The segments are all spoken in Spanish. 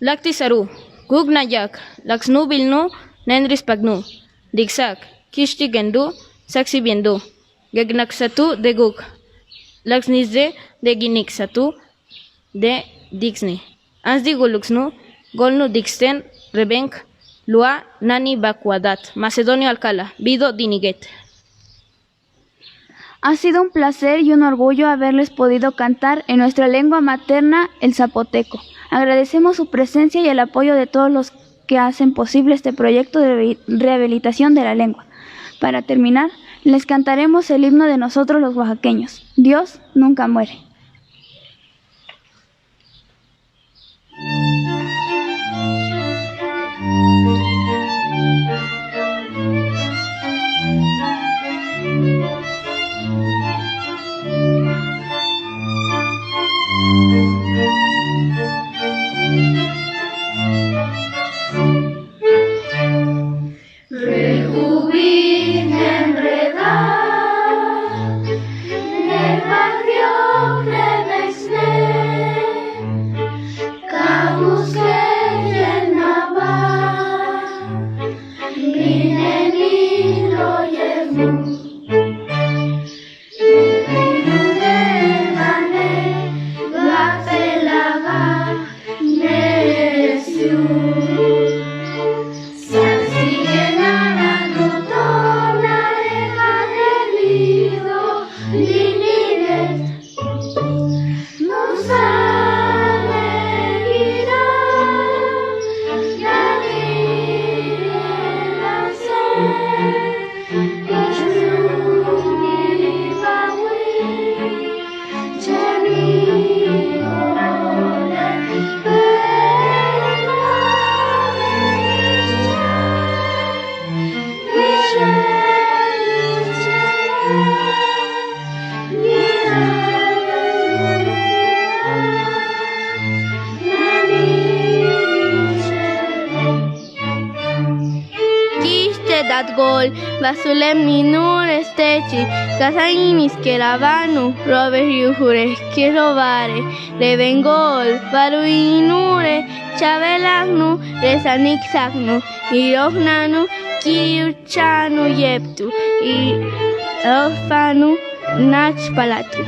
Lactisaru, Gugnayak, Laxnubilnu, Nendrispagnu, Dixak, Kishtigendu, Saxibiendu, Gegnaxatu de Gug, Laxnizde de Ginixatu de Dixni, Ansdiguluxnu, Golnu Dixten, Rebenk, Lua, Nani Bacuadat, Macedonio Alcala, Vido Diniget. Ha sido un placer y un orgullo haberles podido cantar en nuestra lengua materna, el zapoteco. Agradecemos su presencia y el apoyo de todos los que hacen posible este proyecto de rehabilitación de la lengua. Para terminar, les cantaremos el himno de nosotros los oaxaqueños. Dios nunca muere. Gol, Basulem Ninur Estechi, Casainis Keravanu, Robert Yujure, Kirovare, Revengol, Baruinure, Chabelagnu, Resanik Sagnu, Irognanu, Kiriuchanu Yeptu, Irofanu, Nach Palatu.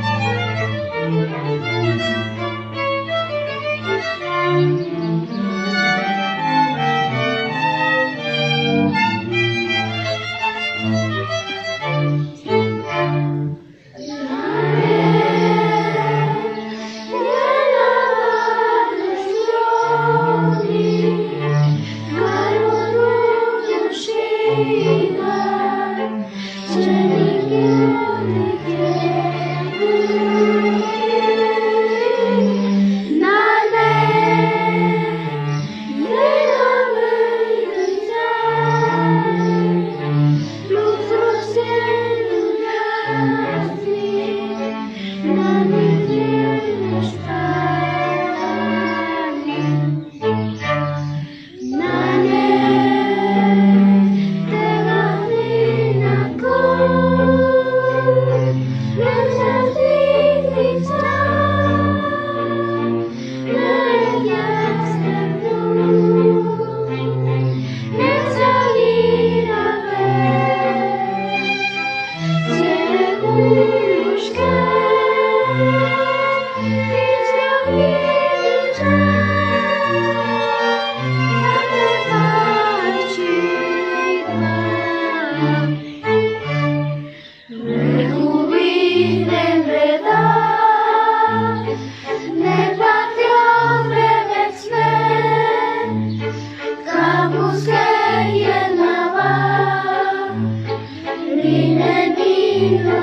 Rinenino